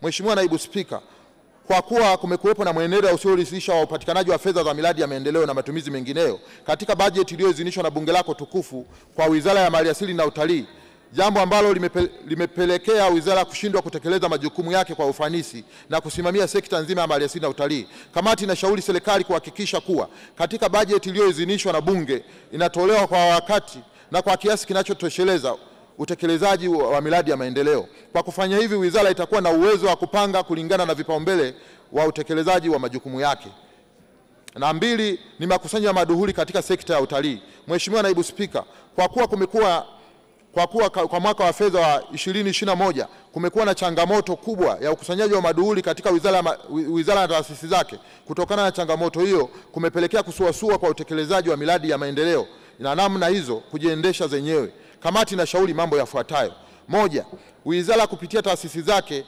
Mheshimiwa Naibu Spika, kwa kuwa kumekuwepo na mwenendo usioridhisha wa upatikanaji wa fedha za miradi ya maendeleo na matumizi mengineyo katika bajeti iliyoidhinishwa na Bunge lako tukufu kwa Wizara ya Maliasili na Utalii, jambo ambalo limepelekea wizara kushindwa kutekeleza majukumu yake kwa ufanisi na kusimamia sekta nzima ya maliasili na utalii, kamati inashauri serikali kuhakikisha kuwa katika bajeti iliyoidhinishwa na Bunge inatolewa kwa wakati na kwa kiasi kinachotosheleza utekelezaji wa miradi ya maendeleo. Kwa kufanya hivi, wizara itakuwa na uwezo wa kupanga kulingana na vipaumbele wa utekelezaji wa majukumu yake. Na mbili ni makusanyo ya maduhuli katika sekta ya utalii. Mheshimiwa Naibu Spika, kwa mwaka wa fedha wa 2021 kumekuwa na changamoto kubwa ya ukusanyaji wa maduhuli katika wizara na taasisi zake. Kutokana na changamoto hiyo, kumepelekea kusuasua kwa utekelezaji wa miradi ya maendeleo na namna hizo kujiendesha zenyewe. Kamati inashauri mambo yafuatayo: moja, wizara kupitia taasisi zake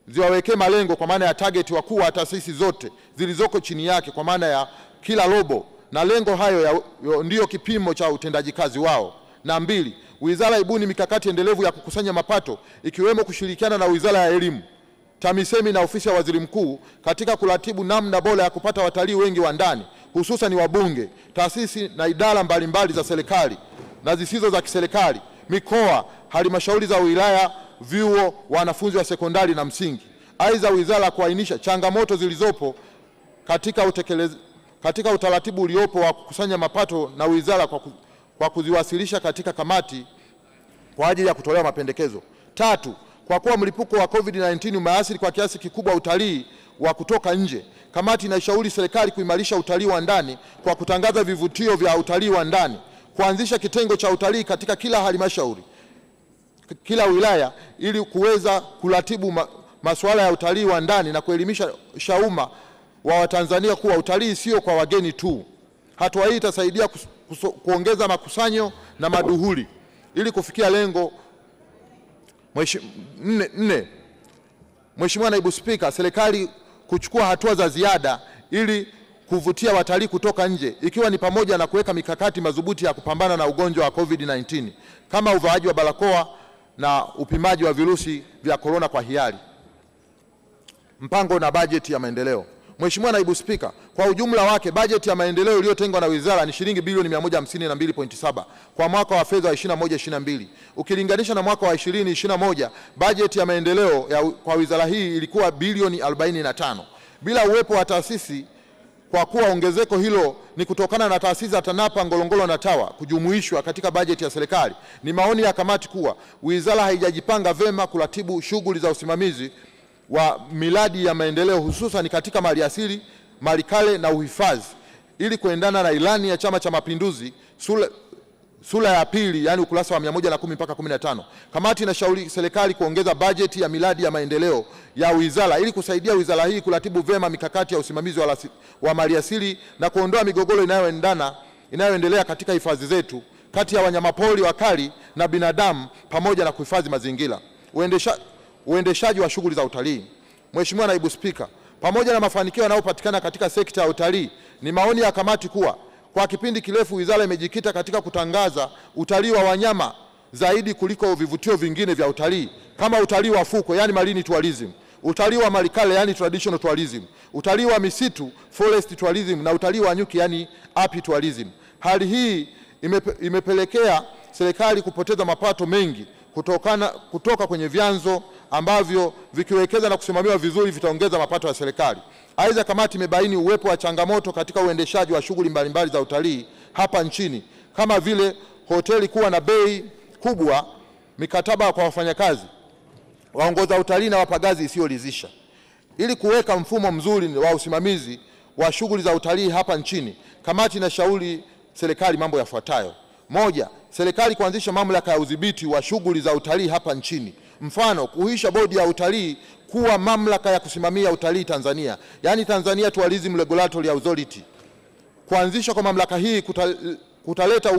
ziwawekee malengo kwa maana ya target wakuu wa taasisi zote zilizoko chini yake kwa maana ya kila robo, na lengo hayo ndiyo kipimo cha utendaji kazi wao. Na mbili, wizara ibuni mikakati endelevu ya kukusanya mapato ikiwemo kushirikiana na Wizara ya Elimu, TAMISEMI na Ofisi ya Waziri Mkuu katika kuratibu namna bora ya kupata watalii wengi wa ndani, hususan wabunge, taasisi na idara mbalimbali za serikali na zisizo za kiserikali, mikoa, halmashauri za wilaya, vyuo, wanafunzi wa sekondari na msingi. Aidha, wizara kuainisha changamoto zilizopo katika utaratibu uliopo wa kukusanya mapato na wizara kwa kuziwasilisha katika kamati kwa ajili ya kutolewa mapendekezo. Tatu, kwa kuwa mlipuko wa COVID-19 umeathiri kwa kiasi kikubwa utalii wa kutoka nje, kamati inashauri serikali kuimarisha utalii wa ndani kwa kutangaza vivutio vya utalii wa ndani, kuanzisha kitengo cha utalii katika kila halmashauri, kila wilaya, ili kuweza kuratibu masuala ya utalii wa ndani na kuelimisha umma wa Watanzania kuwa utalii sio kwa wageni tu. Hatua hii itasaidia kuongeza makusanyo na maduhuli ili kufikia lengo. Nne, Mheshimiwa Naibu Spika, serikali kuchukua hatua za ziada ili kuvutia watalii kutoka nje, ikiwa ni pamoja na kuweka mikakati madhubuti ya kupambana na ugonjwa wa COVID-19 kama uvaaji wa barakoa na upimaji wa virusi vya korona kwa hiari. Mpango na bajeti ya maendeleo. Mheshimiwa Naibu Spika, kwa ujumla wake bajeti ya maendeleo iliyotengwa na wizara ni shilingi bilioni 152.7 kwa mwaka wa fedha wa 21/22. Ukilinganisha na mwaka wa 2021, bajeti ya maendeleo kwa wizara hii ilikuwa bilioni 45 bila uwepo wa taasisi, kwa kuwa ongezeko hilo ni kutokana na taasisi za TANAPA, Ngorongoro na TAWA kujumuishwa katika bajeti ya serikali. Ni maoni ya kamati kuwa wizara haijajipanga vema kuratibu shughuli za usimamizi wa miradi ya maendeleo hususan katika maliasili, malikale na uhifadhi ili kuendana na ilani ya Chama cha Mapinduzi sura ya pili, yani ukurasa wa 110 mpaka 15. Kamati inashauri serikali kuongeza bajeti ya miradi ya maendeleo ya wizara ili kusaidia wizara hii kuratibu vema mikakati ya usimamizi wa maliasili na kuondoa migogoro inayoendelea katika hifadhi zetu kati ya wanyamapori wakali na binadamu pamoja na kuhifadhi mazingira. Uendeshaji wa shughuli za utalii. Mheshimiwa Naibu Spika, pamoja na mafanikio yanayopatikana katika sekta ya utalii, ni maoni ya kamati kuwa kwa kipindi kirefu wizara imejikita katika kutangaza utalii wa wanyama zaidi kuliko vivutio vingine vya utalii kama utalii wa fukwe, yani marine tourism, utalii wa malikale, yani traditional tourism, utalii wa misitu, forest tourism, na utalii wa nyuki, yani api tourism. Hali hii imepelekea serikali kupoteza mapato mengi kutoka kwenye vyanzo ambavyo vikiwekeza na kusimamiwa vizuri vitaongeza mapato ya serikali. Aidha, kamati imebaini uwepo wa changamoto katika uendeshaji wa shughuli mbalimbali za utalii hapa nchini kama vile hoteli kuwa na bei kubwa, mikataba kwa wafanyakazi, waongoza utalii na wapagazi isiyoridhisha. Ili kuweka mfumo mzuri wa usimamizi wa shughuli za utalii hapa nchini, kamati inashauri serikali mambo yafuatayo: moja, serikali kuanzisha mamlaka ya udhibiti wa shughuli za utalii hapa nchini. Mfano, kuhuisha bodi ya utalii kuwa mamlaka ya kusimamia utalii Tanzania, yani Tanzania Tourism Regulatory Authority. Kuanzisha kwa mamlaka hii kutaleta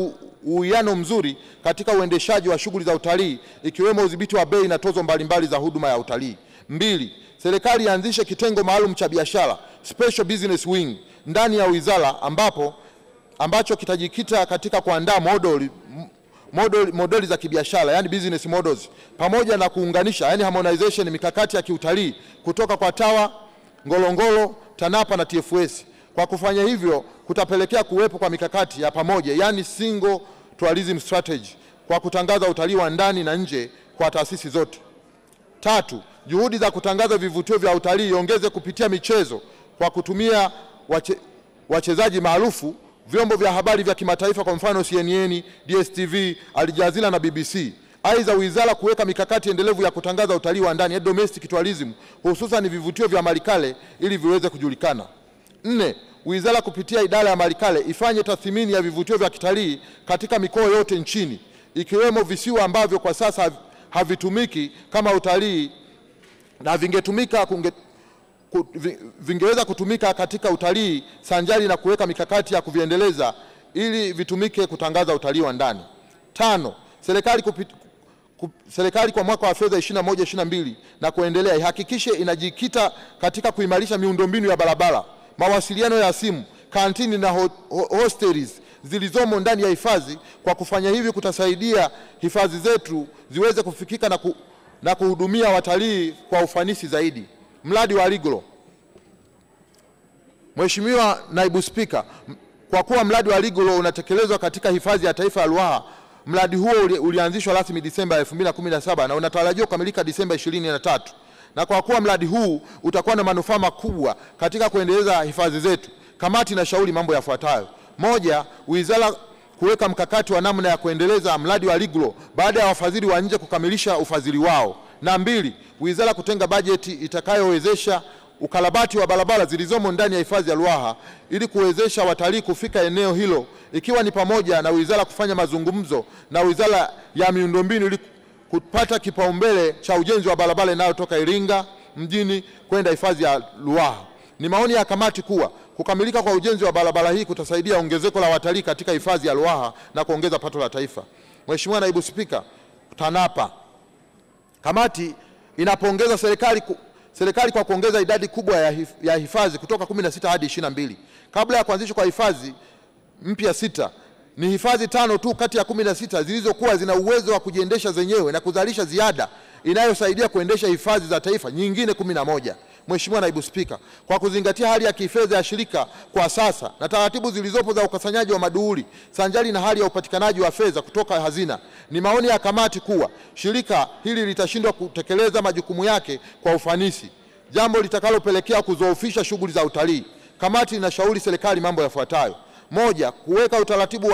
uwiano mzuri katika uendeshaji wa shughuli za utalii ikiwemo udhibiti wa bei na tozo mbalimbali za huduma ya utalii. Mbili, serikali ianzishe kitengo maalum cha biashara, Special Business Wing, ndani ya wizara ambacho kitajikita katika kuandaa modeli za kibiashara, yani business models, pamoja na kuunganisha, yani harmonization, mikakati ya kiutalii kutoka kwa TAWA, Ngorongoro, TANAPA na TFS. Kwa kufanya hivyo kutapelekea kuwepo kwa mikakati ya pamoja, yani single tourism strategy, kwa kutangaza utalii wa ndani na nje kwa taasisi zote. Tatu, juhudi za kutangaza vivutio vya utalii iongeze kupitia michezo kwa kutumia wachezaji maarufu, vyombo vya habari vya kimataifa kwa mfano CNN, DSTV, Al Jazeera na BBC. Aidha, wizara kuweka mikakati endelevu ya kutangaza utalii wa ndani, domestic tourism, hususan vivutio vya malikale ili viweze kujulikana. 4, wizara kupitia idara ya malikale ifanye tathmini ya vivutio vya kitalii katika mikoa yote nchini, ikiwemo visiwa ambavyo kwa sasa havitumiki kama utalii na vingeweza kutumika katika utalii, sanjari na kuweka mikakati ya kuviendeleza ili vitumike kutangaza utalii wa ndani. 5, serikali kwa mwaka wa fedha 21-22 na kuendelea ihakikishe inajikita katika kuimarisha miundombinu ya barabara, mawasiliano ya simu, kantini na hostels zilizomo ndani ya hifadhi. Kwa kufanya hivi kutasaidia hifadhi zetu ziweze kufikika na kuhudumia watalii kwa ufanisi zaidi. Mradi wa Ligolo. Mheshimiwa Naibu Spika, kwa kuwa mradi wa Ligolo unatekelezwa katika hifadhi ya taifa ya Ruaha, mradi huo ulianzishwa rasmi Disemba 2017 na unatarajiwa kukamilika Disemba 2023. Na kwa kuwa mradi huu utakuwa na manufaa makubwa katika kuendeleza hifadhi zetu, kamati inashauri mambo yafuatayo. 1, wizara kuweka mkakati wa namna ya kuendeleza mradi wa Ligolo baada ya wafadhili wa nje kukamilisha ufadhili wao. Na 2, wizara kutenga bajeti itakayowezesha ukarabati wa barabara zilizomo ndani ya hifadhi ya Ruaha ili kuwezesha watalii kufika eneo hilo, ikiwa ni pamoja na wizara kufanya mazungumzo na wizara ya miundombinu ili kupata kipaumbele cha ujenzi wa barabara inayotoka Iringa mjini kwenda hifadhi ya Ruaha. Ni maoni ya kamati kuwa kukamilika kwa ujenzi wa barabara hii kutasaidia ongezeko la watalii katika hifadhi ya Ruaha na kuongeza pato la taifa. Mheshimiwa Naibu Spika, TANAPA. Kamati inapongeza serikali kwa kuongeza idadi kubwa ya hifadhi kutoka 16 hadi 22. Kabla ya kuanzishwa kwa hifadhi mpya 6, ni hifadhi 5 tu kati ya 16 zilizokuwa zina uwezo wa kujiendesha zenyewe na kuzalisha ziada inayosaidia kuendesha hifadhi za taifa nyingine 11. Mheshimiwa Naibu Spika, kwa kuzingatia hali ya kifedha ya shirika kwa sasa na taratibu zilizopo za ukusanyaji wa maduhuli sanjari na hali ya upatikanaji wa fedha kutoka hazina, ni maoni ya kamati kuwa shirika hili litashindwa kutekeleza majukumu yake kwa ufanisi, jambo litakalopelekea kuzoofisha shughuli za utalii. Kamati inashauri serikali mambo yafuatayo. 1, kuweka utaratibu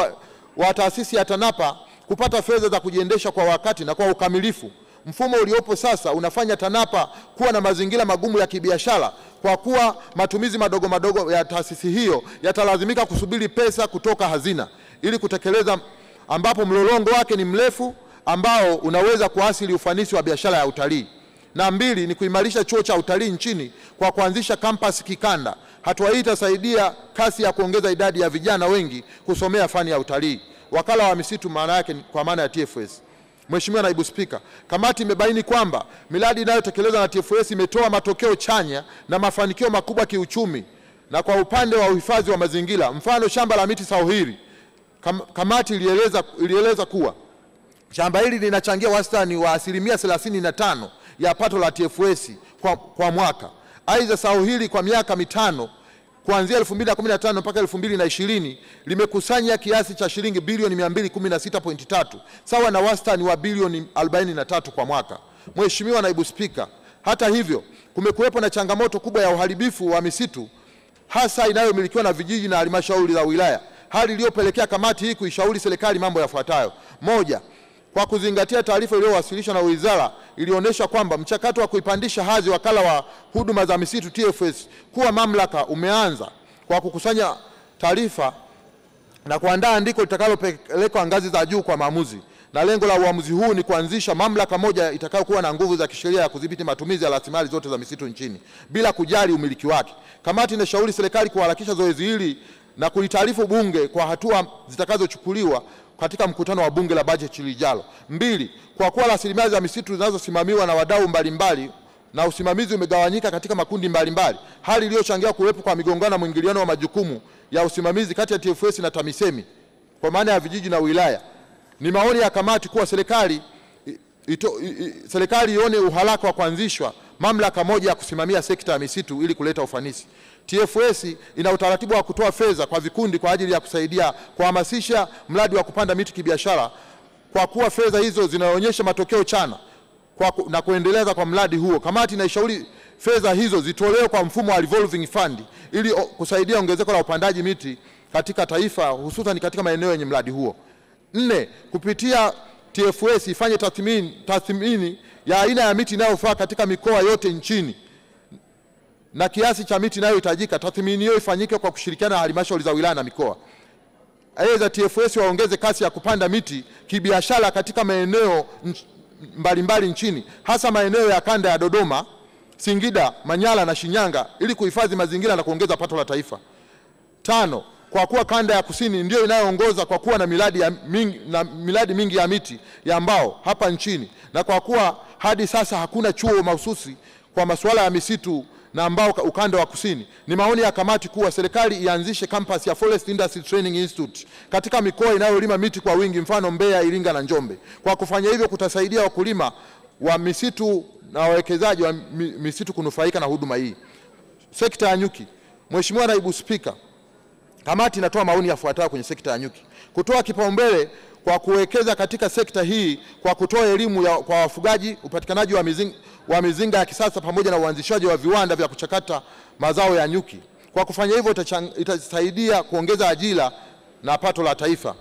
wa taasisi ya TANAPA kupata fedha za kujiendesha kwa wakati na kwa ukamilifu. Mfumo uliopo sasa unafanya TANAPA kuwa na mazingira magumu ya kibiashara kwa kuwa matumizi madogo ya taasisi hiyo yatalazimika kusubiri pesa kutoka hazina ili kutekeleza, ambapo mlolongo wake ni mrefu ambao unaweza kuathiri ufanisi wa biashara ya utalii. Na 2, ni kuimarisha chuo cha utalii nchini kwa kuanzisha kampasi kikanda. Hatua hii itasaidia kasi ya kuongeza idadi ya vijana wengi kusomea fani ya utalii. Wakala wa misitu maana yake kwa maana ya TFS. Mheshimiwa Naibu Spika, kamati imebaini kwamba miradi inayotekelezwa na TFS imetoa matokeo chanya na mafanikio makubwa kiuchumi na kwa upande wa uhifadhi wa mazingira. Mfano, shamba la miti Sauhiri, kamati ilieleza kuwa shamba hili linachangia wastani wa 35% ya pato la TFS kwa mwaka. Aidha, Sauhiri kwa miaka 5 kuanzia 2015 mpaka 2020 limekusanya kiasi cha shilingi bilioni 216.3 sawa na wastani wa bilioni 43 kwa mwaka. Mheshimiwa Naibu Spika, hata hivyo kumekuwepo na changamoto kubwa ya uharibifu wa misitu hasa inayomilikiwa na vijiji na halmashauri za wilaya, hali iliyopelekea kamati hii kuishauri serikali mambo yafuatayo. 1, kwa kuzingatia taarifa iliyowasilishwa na wizara ilionyesha kwamba mchakato wa kuipandisha hadhi wakala wa huduma za misitu TFS kuwa mamlaka umeanza kwa kukusanya taarifa na kuandaa andiko litakalopelekwa ngazi za juu kwa maamuzi, na lengo la uamuzi huu ni kuanzisha mamlaka moja itakayokuwa na nguvu za kisheria ya kudhibiti matumizi ya rasilimali zote za misitu nchini bila kujali umiliki wake. Kamati inashauri serikali kuharakisha zoezi hili na kulitaarifu Bunge kwa hatua zitakazochukuliwa katika mkutano wa Bunge la bajeti lijalo. 2, kwa kuwa rasilimali za misitu zinazosimamiwa na wadau mbalimbali na usimamizi umegawanyika katika makundi mbalimbali, hali iliyochangia kuwepo kwa migongano na mwingiliano wa majukumu ya usimamizi kati ya TFS na TAMISEMI kwa maana ya vijiji na wilaya. Ni maoni ya kamati kuwa serikali ione uharaka wa kuanzishwa mamlaka moja ya kusimamia sekta ya misitu ili kuleta ufanisi. TFS ina utaratibu wa kutoa fedha kwa vikundi kwa ajili ya kusaidia kuhamasisha mradi wa kupanda miti kibiashara, kwa kuwa fedha hizo zinaonyesha matokeo chana na kuendeleza kwa mradi huo. Kamati inaishauri fedha hizo zitolewe kwa mfumo wa revolving fund ili kusaidia ongezeko la upandaji miti katika taifa, hususan katika maeneo yenye mradi huo. 4. Kupitia TFS ifanye tathmini ya aina ya miti inayofaa katika mikoa yote nchini na kiasi cha miti inayohitajika. Tathmini hiyo ifanyike kwa kushirikiana na halmashauri za wilaya na mikoa. Aidha, TFS waongeze kasi ya kupanda miti kibiashara katika maeneo mbalimbali nchini, hasa maeneo ya kanda ya Dodoma, Singida, Manyara na Shinyanga ili kuhifadhi mazingira na kuongeza pato la taifa. 5. Kwa kuwa kanda ya kusini ndio inayoongoza kwa kuwa na miradi mingi ya miti ya mbao hapa nchini, na kwa kuwa hadi sasa hakuna chuo mahususi kwa masuala ya misitu na mbao ukanda wa kusini, ni maoni ya kamati kuwa serikali ianzishe campus ya Forest Industry Training Institute katika mikoa inayolima miti kwa wingi, mfano Mbeya, Iringa na Njombe. Kwa kufanya hivyo kutasaidia wakulima wa misitu na wawekezaji wa misitu kunufaika na huduma hii. Sekta ya nyuki. Mheshimiwa Naibu Spika, kamati inatoa maoni yafuatayo kwenye sekta ya nyuki: kutoa kipaumbele kwa kuwekeza katika sekta hii kwa kutoa elimu kwa wafugaji, upatikanaji wa mizinga ya kisasa pamoja na uanzishaji wa viwanda vya kuchakata mazao ya nyuki. Kwa kufanya hivyo itasaidia kuongeza ajira na pato la taifa.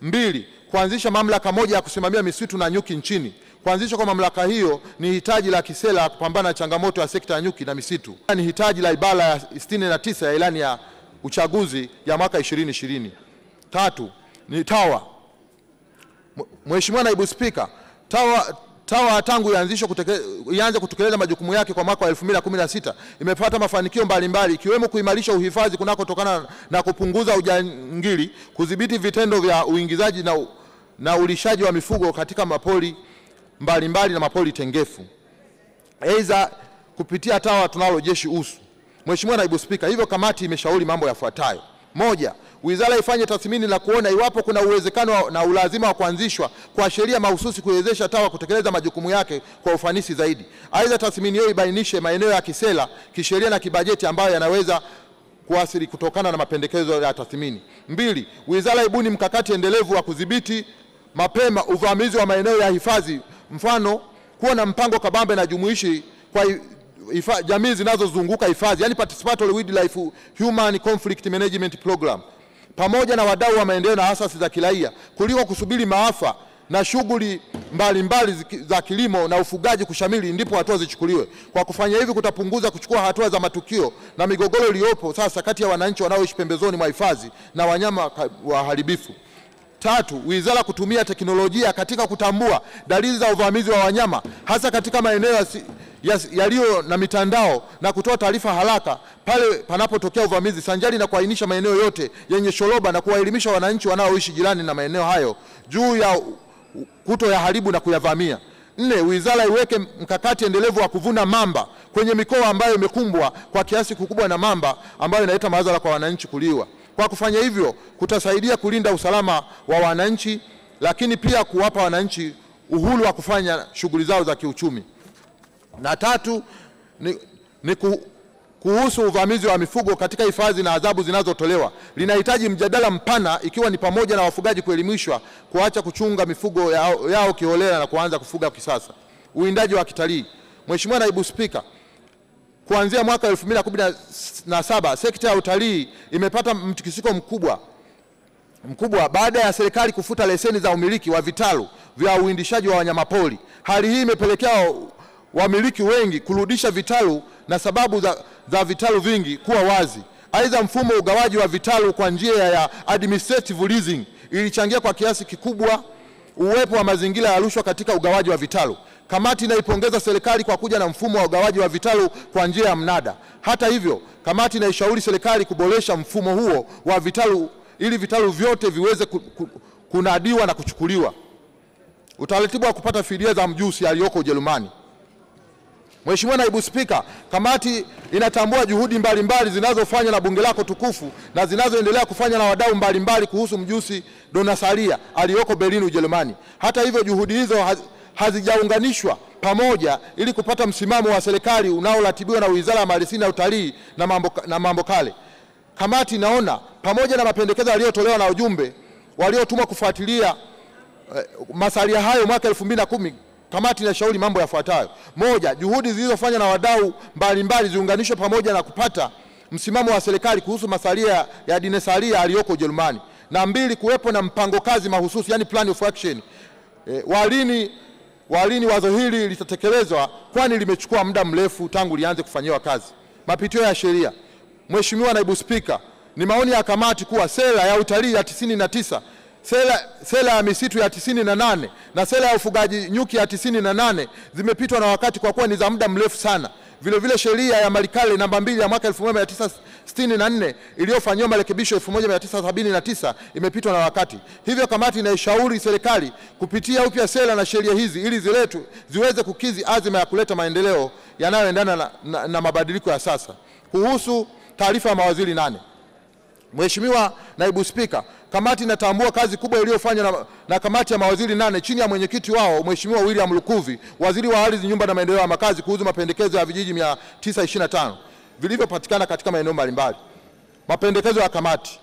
2. Kuanzisha mamlaka moja ya kusimamia misitu na nyuki nchini. Kuanzishwa kwa mamlaka hiyo ni hitaji la kisera la kupambana na changamoto ya sekta ya nyuki na misitu. Ni hitaji la ibara ya 69 ya ilani ya uchaguzi ya mwaka 2020. 3. Ni TAWA. Mheshimiwa Naibu Spika, TAWA tangu ianze kutekeleza majukumu yake kwa mwaka wa 2016 imepata mafanikio mbalimbali, ikiwemo kuimarisha uhifadhi kunakotokana na kupunguza ujangili, kudhibiti vitendo vya uingizaji na ulishaji wa mifugo katika mapori mbalimbali na mapori tengefu. Aidha, kupitia TAWA tunalo jeshi usu. Mheshimiwa Naibu Spika, hivyo kamati imeshauri mambo yafuatayo: 1. Wizara ifanye tathmini na kuona iwapo kuna uwezekano na ulazima wa kuanzishwa kwa sheria mahususi kuwezesha TAWA kutekeleza majukumu yake kwa ufanisi zaidi. Aidha, tathmini hiyo ibainishe maeneo ya kisera, kisheria na kibajeti ambayo yanaweza kuathiri kutokana na mapendekezo ya tathmini. 2. Wizara ibuni mkakati endelevu wa kudhibiti mapema uvamizi wa maeneo ya hifadhi, mfano kuwa na mpango kabambe na jumuishi kwa jamii zinazozunguka hifadhi, yani participatory wildlife human conflict management program, pamoja na wadau wa maendeleo na asasi za kiraia, kuliko kusubiri maafa na shughuli mbalimbali za kilimo na ufugaji kushamili ndipo hatua zichukuliwe. Kwa kufanya hivi kutapunguza kuchukua hatua za matukio na migogoro iliyopo sasa kati ya wananchi wanaoishi pembezoni mwa hifadhi na wanyama waharibifu. 3. Wizara kutumia teknolojia katika kutambua dalili za uvamizi wa wanyama hasa katika maeneo yaliyo na mitandao na kutoa taarifa haraka pale panapotokea uvamizi, sanjari na kuainisha maeneo yote yenye shoroba na kuwaelimisha wananchi wanaoishi jirani na maeneo hayo juu ya kutoyaharibu na kuyavamia. 4. Wizara iweke mkakati endelevu wa kuvuna mamba kwenye mikoa ambayo imekumbwa kwa kiasi kikubwa na mamba ambayo inaleta madhara kwa wananchi kuliwa. Kwa kufanya hivyo kutasaidia kulinda usalama wa wananchi, lakini pia kuwapa wananchi uhuru wa kufanya shughuli zao za kiuchumi. Na 3 ni kuhusu uvamizi wa mifugo katika hifadhi na adhabu zinazotolewa. Linahitaji mjadala mpana, ikiwa ni pamoja na wafugaji kuelimishwa kuacha kuchunga mifugo yao kiholela na kuanza kufuga kisasa. Uwindaji wa kitalii. Mheshimiwa Naibu Spika, kuanzia mwaka 2017 sekta ya utalii imepata mtikisiko mkubwa baada ya serikali kufuta leseni za umiliki wa vitalu vya uwindishaji wa wanyamapori. Hali hii imepelekea wamiliki wengi kurudisha vitalu na sababu za vitalu vingi kuwa wazi. Aidha, mfumo ugawaji wa vitalu kwa njia ya administrative leasing ilichangia kwa kiasi kikubwa uwepo wa mazingira ya rushwa katika ugawaji wa vitalu. Kamati inaipongeza serikali kwa kuja na mfumo wa ugawaji wa vitalu kwa njia ya mnada. Hata hivyo, kamati inaishauri serikali kuboresha mfumo huo wa vitalu ili vitalu vyote viweze kunadiwa na kuchukuliwa. Utaratibu wa kupata fidia za mjusi aliyoko Ujerumani. Mheshimiwa Naibu Spika, kamati inatambua juhudi mbalimbali zinazofanywa na bunge lako tukufu na zinazoendelea kufanya na wadau mbalimbali kuhusu mjusi Donasalia aliyoko Berlin, Ujerumani. Hata hivyo, juhudi hizo hazijaunganishwa pamoja ili kupata msimamo wa serikali unaoratibiwa na Wizara ya Maliasili na Utalii na mambo kale. Kamati inaona pamoja na mapendekezo yaliyotolewa na wajumbe waliotumwa kufuatilia masalia hayo mwaka 2010, kamati inashauri mambo yafuatayo: moja, juhudi zilizofanywa na wadau mbalimbali ziunganishwe pamoja na kupata msimamo wa serikali kuhusu masalia ya Donasalia aliyoko Ujerumani. Na mbili, kuwepo na mpango kazi mahususi, yani plan of action. Walini wazo hili litatekelezwa, kwani limechukua muda mrefu tangu lianze kufanyiwa kazi. Mapitio ya sheria. Mheshimiwa Naibu Spika, ni maoni ya kamati kuwa sera ya utalii ya 99, sera ya misitu ya 98 na sera ya ufugaji nyuki ya 98 zimepitwa na wakati kwa kuwa ni za muda mrefu sana. Vile sheria ya Malikale namba 2 ya mwaka 1964 iliyofanywa marekebisho 1979 imepitwa na wakati. Hivyo kamati inaishauri serikali kupitia upya sera na sheria hizi ili ziweze kukidhi azma ya kuleta maendeleo yanayoendana na mabadiliko ya sasa. Kuhusu taarifa ya mawaziri 8. Mheshimiwa Naibu Spika, kamati inatambua kazi kubwa iliyofanywa na kamati ya mawaziri 8 chini ya mwenyekiti wao Mheshimiwa William Lukuvi, waziri wa ardhi, nyumba na maendeleo ya makazi, kuhusu mapendekezo ya vijiji 925 vilivyopatikana katika maeneo mbalimbali. Mapendekezo ya kamati: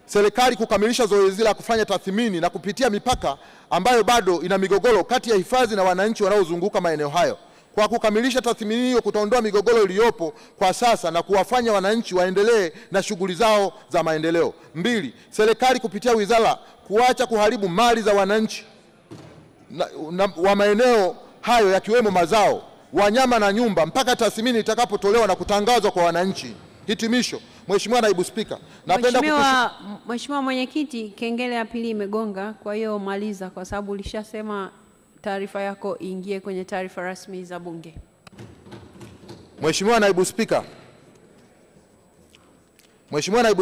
serikali kukamilisha zoezi la kufanya tathmini na kupitia mipaka ambayo bado ina migogoro kati ya hifadhi na wananchi wanaozunguka maeneo hayo. Kwa kukamilisha tathmini hiyo, kutaondoa migogoro iliyopo kwa sasa na kuwafanya wananchi waendelee na shughuli zao za maendeleo. Mbili, serikali kupitia wizara kuacha kuharibu mali za wananchi wa maeneo hayo yakiwemo mazao, wanyama na nyumba mpaka tathmini itakapotolewa na kutangazwa kwa wananchi. Hitimisho. Mheshimiwa Naibu Spika, Mheshimiwa Mwenyekiti, kengele ya pili imegonga, kwa hiyo maliza kwa sababu ulishasema taarifa yako iingie kwenye taarifa rasmi za Bunge. Mheshimiwa Naibu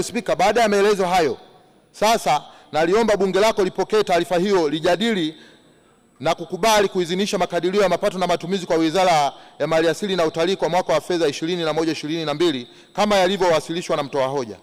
Spika, baada ya maelezo hayo, sasa naliomba Bunge lako lipokee taarifa hiyo, lijadili na kukubali kuidhinisha makadirio ya mapato na matumizi kwa Wizara ya Maliasili na Utalii kwa mwaka wa fedha 2021/22 kama yalivyowasilishwa na mtoa hoja.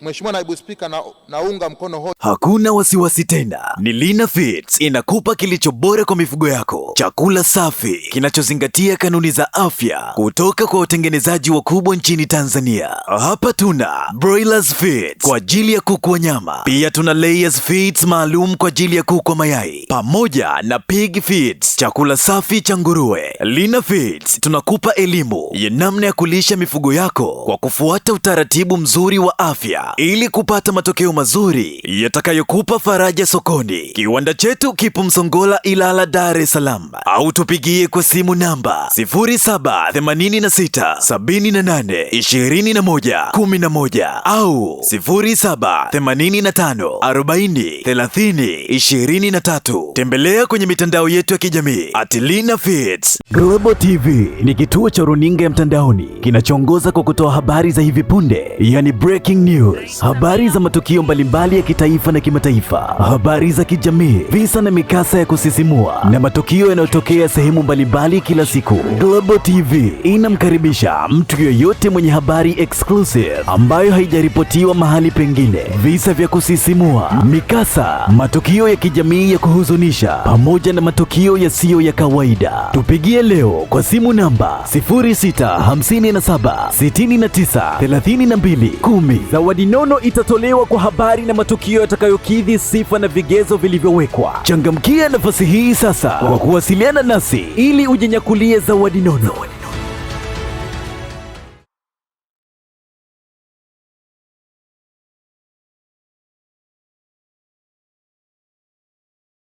Mheshimiwa Naibu Spika, naunga mkono hoja. Hakuna wasiwasi tena. Ni Lina Feeds inakupa kilicho bora kwa mifugo yako. Chakula safi kinachozingatia kanuni za afya kutoka kwa watengenezaji wakubwa nchini Tanzania. Hapa tuna Broilers Feeds kwa ajili ya kuku wa nyama. Pia tuna Layers Feeds maalum kwa ajili ya kuku wa mayai, pamoja na Pig Feeds, chakula safi cha nguruwe. Lina Feeds tunakupa elimu ya namna ya kulisha mifugo yako kwa kufuata utaratibu mzuri wa afya ili kupata matokeo mazuri yatakayokupa faraja sokoni. Kiwanda chetu kipo Msongola, Ilala, Dar es Salaam, au tupigie kwa simu namba 0786782111 au 0785403023. Tembelea kwenye mitandao yetu ya kijamii @Lina Feeds. Global TV ni kituo cha runinga ya mtandaoni kinachoongoza kwa kutoa habari za hivi punde, yani breaking news, habari za matukio mbalimbali ya kitaifa na kimataifa, habari za kijamii, visa na mikasa ya kusisimua na matukio yanayotokea sehemu mbalimbali kila siku. Global TV inamkaribisha mtu yoyote mwenye habari exclusive ambayo haijaripotiwa mahali pengine, visa vya kusisimua, mikasa, matukio ya kijamii ya kuhuzunisha, pamoja na matukio yasiyo ya kawaida. Tupigie leo kwa simu namba 0657693210. Zawadi nono itatolewa kwa habari na matukio yatakayokidhi sifa na vigezo vilivyowekwa. Changamkia nafasi hii sasa kwa kuwasiliana nasi ili ujinyakulie zawadi nono.